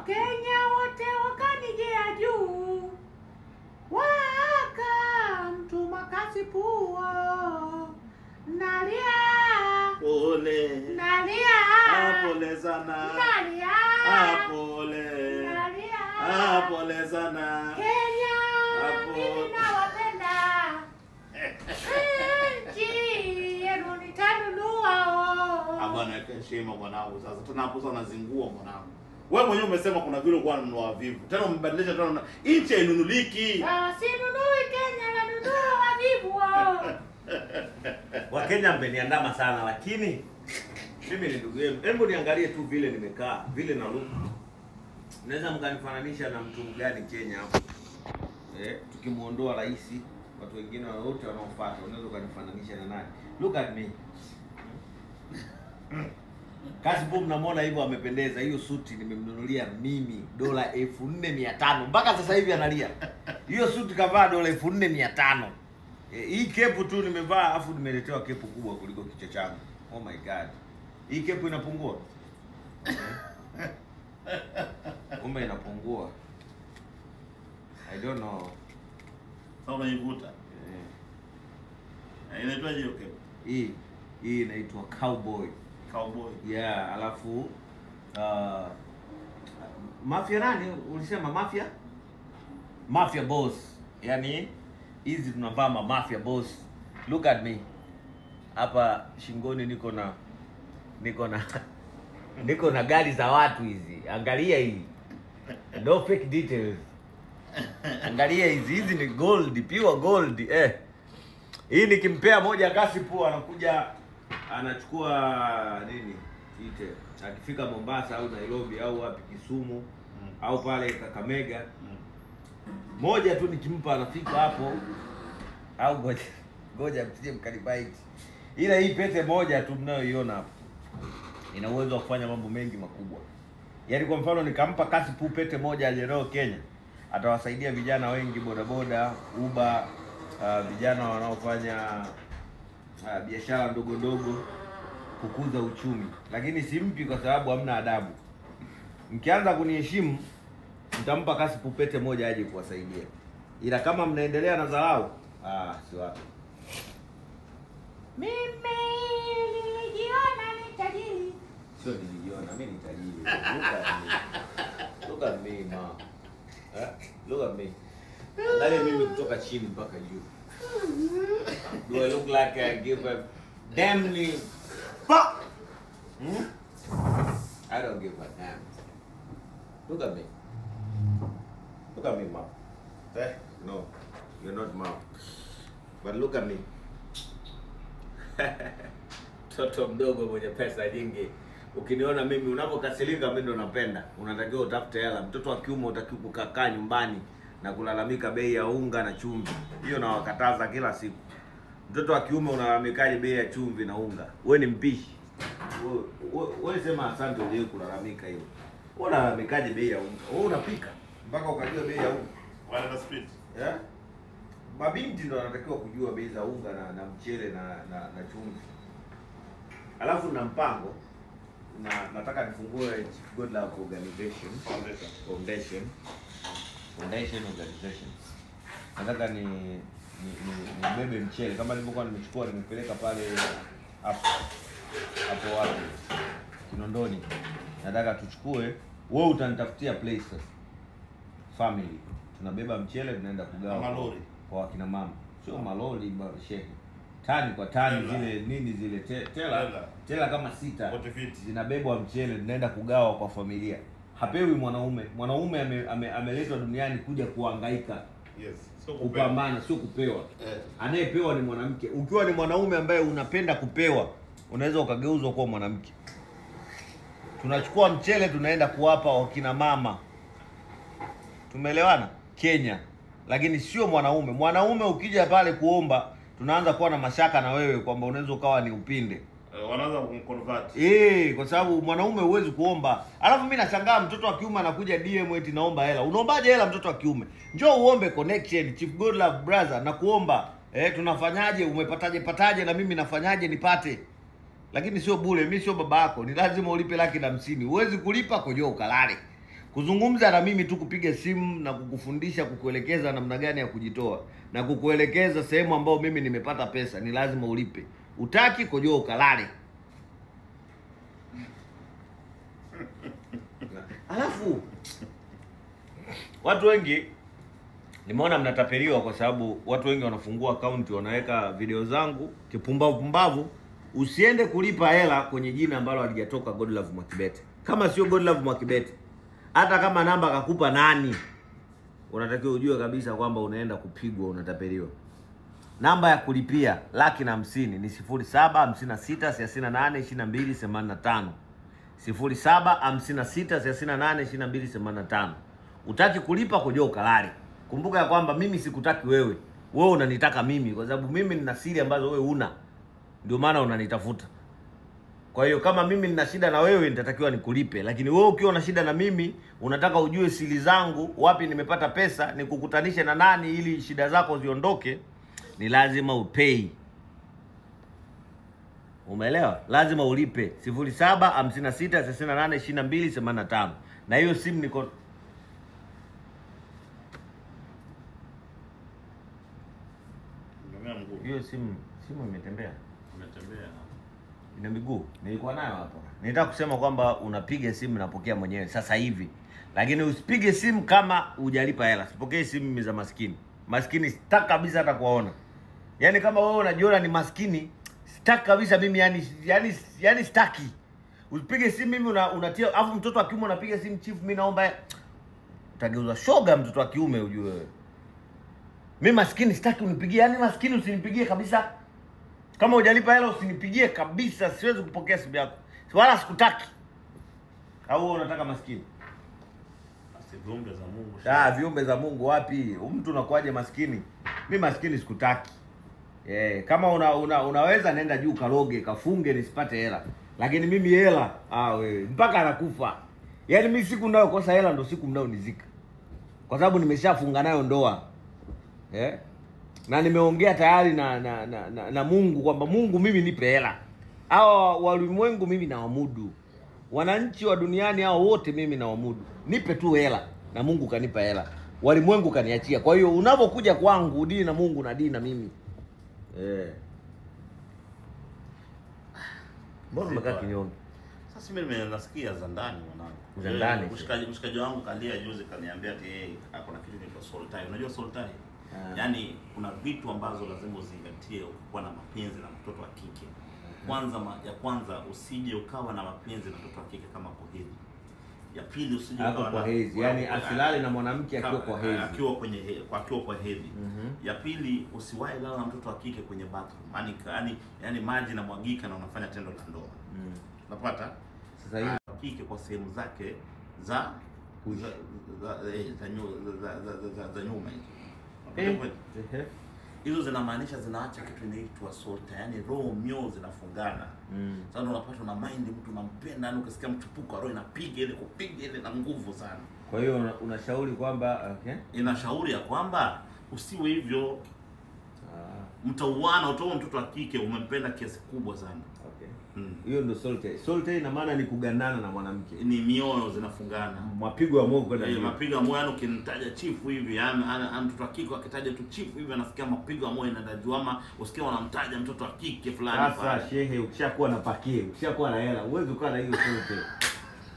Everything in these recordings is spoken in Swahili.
Wakenya wote wakanijia juu, wakamtuma kasi pua. Nalia pole, nalia, pole sana, nalia, pole, nalia, pole sana. Kenya mimi nawapenda, nchi yenu nitanunua. Bwana heshima mwanangu, sasa tunapoza unazingua mwanangu. Wewe mwenyewe umesema kuna vile kwa nunua vivu. Tena umbadilisha tena nchi hainunuliki. Sinunui Kenya, nanunua wavivu wao. Wakenya mmeniandama sana, lakini mimi ni ndugu yenu. Hebu niangalie tu vile nimekaa, vile na look. Naweza mkanifananisha na mtu gani Kenya hapo? Tukimuondoa rais, watu wengine wote wanaofuata, unaweza kanifananisha na nani? Look at me. Kasi Boom mnamwona hivyo amependeza. Hiyo suti nimemnunulia mimi dola 4500. Mpaka sasa hivi analia. Hiyo suti kavaa dola 4500. Hii kepu tu nimevaa afu nimeletewa kepu kubwa kuliko kichwa changu. Oh my god. Hii kepu inapungua. Kumbe inapungua. I don't know. Sasa unaivuta. Inaitwaje hiyo kepu? Hii inaitwa cowboy. Cowboy. Yeah, alafu mafia nani? Ulisema mafia? Mafia boss. Yaani hizi tunavaa mafia boss. Look at me. Hapa shingoni niko na gari za watu hizi. Angalia hii. No fake details. Angalia hizi ni gold, pure gold. Hii nikimpea moja kasi pua anakuja anachukua nini? Ite. Akifika Mombasa au Nairobi au wapi Kisumu au pale Kakamega. Moja tu nikimpa anafika hapo au ngoja msije mkanibaiti. Ila hii pete moja tu mnayoiona hapo ina uwezo wa kufanya mambo mengi makubwa. Yaani kwa mfano nikampa kasi pu pete moja ajenao Kenya, atawasaidia vijana wengi bodaboda, Uber, vijana wanaofanya biashara ndogo ndogo kukuza uchumi. Lakini simpi kwa sababu hamna adabu. Mkianza kuniheshimu nitampa kasi pupete moja aje kuwasaidia. Ila kama mnaendelea na dharau, si wapi. Mimi nilijiona ni tajiri. Sio nilijiona, mimi ni tajiri. Look at me, ma. Look at me. Angalia mimi kutoka chini mpaka juu. Do I look like I give a damn fuck? I don't give a damn. Look at me. Look at me, ma. No, you're not ma. But look at me. Toto mdogo mwenye pesa nyingi. Ukiniona mimi unapokasirika mimi ndo napenda. Unatakiwa utafute hela. Mtoto wa kiume utakiwa kukaa nyumbani na kulalamika bei ya unga na chumvi. Hiyo na wakataza kila siku. Mtoto wa kiume unalalamikaje bei ya chumvi na unga? Wewe ni mpishi. Wewe sema asante uje kulalamika hiyo. Wewe unalalamikaje bei ya unga? Wewe unapika mpaka ukajua bei ya unga. Wala speed. Mabinti ndo wanatakiwa kujua bei za unga na mchele na chumvi. Alafu na mpango nataka nifungue Good Love Organization Foundation. Nataka ni bebe mchele kama nilivyokuwa nimechukua nimepeleka pale hapo wapi Kinondoni. Nataka tuchukue, wewe utanitafutia place sasa. Family. Tunabeba mchele tunaenda kugawa malori kwa wakina mama. Sio malori shehe. Tani kwa tani zile nini zile tela kama 6 zinabebwa mchele tunaenda kugawa kwa familia. Hapewi mwanaume. Mwanaume ameletwa duniani kuja kuhangaika. Yes. Sio kupambana, sio kupewa. Anayepewa ni mwanamke. Ukiwa ni mwanaume ambaye unapenda kupewa, unaweza ukageuzwa kuwa mwanamke. Tunachukua mchele tunaenda kuwapa wakina mama. Tumeelewana? Kenya. Lakini sio mwanaume. Mwanaume ukija pale kuomba, tunaanza kuwa na mashaka na wewe kwamba unaweza ukawa ni upinde. Wanaanza kumconvert. Kwa sababu mwanaume huwezi kuomba. Alafu mimi nashangaa mtoto wa kiume anakuja DM eti naomba hela. Unaombaje hela mtoto wa kiume? Njoo uombe connection, Chief Good Love brother na kuomba. Tunafanyaje? Umepataje na mimi nafanyaje nipate? Lakini sio bure, mimi sio baba yako. Ni lazima ulipe 150,000. Huwezi kulipa kujua ukalale. Kuzungumza na mimi tu, kupiga simu na kukufundisha, kukuelekeza namna gani ya kujitoa na kukuelekeza sehemu ambayo mimi nimepata pesa, ni lazima ulipe. Utaki kojoa ukalale. Alafu watu wengi nimeona mnatapeliwa, kwa sababu watu wengi wanafungua account wanaweka video zangu kipumbavu. Usiende kulipa hela kwenye jina ambalo halijatoka Godlove Mwakibete. Kama sio Godlove Mwakibete, hata kama namba akakupa nani, unatakiwa ujue kabisa kwamba unaenda kupigwa, unatapeliwa. Namba ya kulipia 150,000 ni 0756382285. 0756382285. Utaki kulipa kojoa ukalale. Kumbuka ya kwamba mimi sikutaki wewe. Wewe unanitaka mimi, kwa sababu mimi nina siri ambazo wewe una. Ndio maana unanitafuta. Kwa hiyo kama mimi nina shida na wewe, nitatakiwa nikulipe. Lakini wewe ukiwa na shida na mimi, unataka ujue siri zangu, wapi nimepata pesa, nikukutanishe na nani ili shida zako ziondoke, ni lazima upay. Umeelewa? Lazima ulipe 0756382285. Na hiyo simu niko hiyo simu imetembea. Ina miguu. Nilikuwa nayo hapa. Nitaka kusema kwamba unapiga simu napokea mwenyewe sasa hivi. Lakini usipige simu kama hujalipa hela. Sipokee simu mimi za maskini. Maskini sitaki kabisa hata kuwaona. Yaani kama wewe unajiona ni maskini, sitaki kabisa mimi, yani sitaki. Usipige simu mimi unatia, afu mtoto wa kiume unapiga simu chief, mimi naomba, utageuza shoga mtoto wa kiume ujue wewe. Mimi maskini sitaki unipigie, yani maskini usinipigie kabisa. Kama hujalipa hela usinipigie kabisa, siwezi kupokea simu yako. Wala sikutaki. Au unataka maskini? Basi viumbe za Mungu. Viumbe za Mungu wapi? Mtu unakuaje maskini? Mimi maskini sikutaki. Kama unaweza nenda juu karoge, kafunge nisipate hela. Lakini mimi hela, wewe mpaka anakufa. Yaani mimi siku ninayo kosa hela ndo siku mnao nizika. Kwa sababu nimeshafunga nayo ndoa. Na nimeongea tayari na Mungu kwamba Mungu mimi nipe hela. Hao walimwengu mimi na wamudu. Wananchi wa duniani hao wote mimi na wamudu. Nipe tu hela na Mungu kanipa hela. Walimwengu kaniachia. Kwa hiyo unapokuja kwangu udini na Mungu na dini na mimi. Mbona umekaa kinyonge? Sasa mimi nasikia za ndani mwanangu. Za ndani. Mshikaji wangu kalia juzi kaniambia ati ako na kitu kinaitwa soul tie. Unajua soul tie? Yaani kuna vitu ambazo lazima uzingatie ukiwa na mapenzi na mtoto wa kike. Kwanza usije ukawa na mapenzi na mtoto wa kike kama kwa hedhi. Ya pili usije ukawa kwa hedhi, yani asilale na mwanamke akiwa kwa hedhi. Akiwa kwa hedhi. Ya pili usiwahi lala na mtoto wa kike kwenye bathroom. Yaani maji na mwagika na unafanya tendo la ndoa. Unapata? Sasa hivi kike kwa sehemu zake za nyuma hizo. Hizo zinamaanisha zinaacha kitu inaitwa soul tie, yani roho mio zinafungana. Sasa unapata una mind mtu unampenda, yani ukisikia mchupuko roho inapiga ile kupiga ile na nguvu sana. Kwa hiyo unashauri kwamba inashauri ya kwamba usiwe hivyo. Mtauana utoe mtoto wa kike umempenda kiasi kubwa sana. Hiyo ndio soul tie. Soul tie ina maana ni kugandana na mwanamke. Ni mioyo zinafungana. Mapigo ya moyo kwenda juu. Mapigo ya moyo, yani ukinitaja chifu hivi, yani mtoto wa kike akitaja tu chifu hivi anasikia mapigo ya moyo yanaenda juu, ama usikia wanamtaja mtoto wa kike fulani. Sasa shehe, ukishakuwa na pakie, ukishakuwa na hela, uweze kukaa na hiyo soul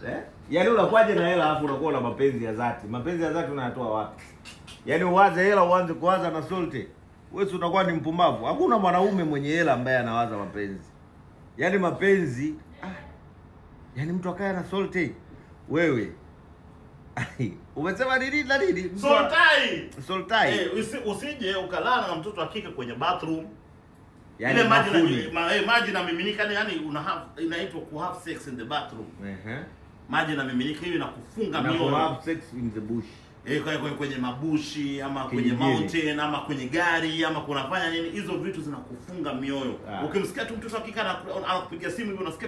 tie. Yaani unakuaje na hela alafu unakuwa na mapenzi ya dhati. Mapenzi ya dhati unayatoa wapi? Yaani uwaze hela uanze kuanza na soul tie. Wewe unakuwa ni mpumbavu. Hakuna mwanaume mwenye hela ambaye anawaza mapenzi. Yaani mapenzi, yaani mtu akaya na soul tie. Wewe umesema nini na nini? Soul tie. Soul tie. Usije ukalala na mtoto wa kike kwenye bathroom. Yaani ile maji na miminika, yani inaitwa ku have sex in the bathroom. Maji na miminika hiyo inakufunga mioyo. Ku have sex in the bush. Kwenye mabushi ama kwenye mountain ama kwenye gari ama kunafanya nini, hizo vitu zinakufunga mioyo. Ukimsikia tu mtoto akika anakupigia simu hivi unasikia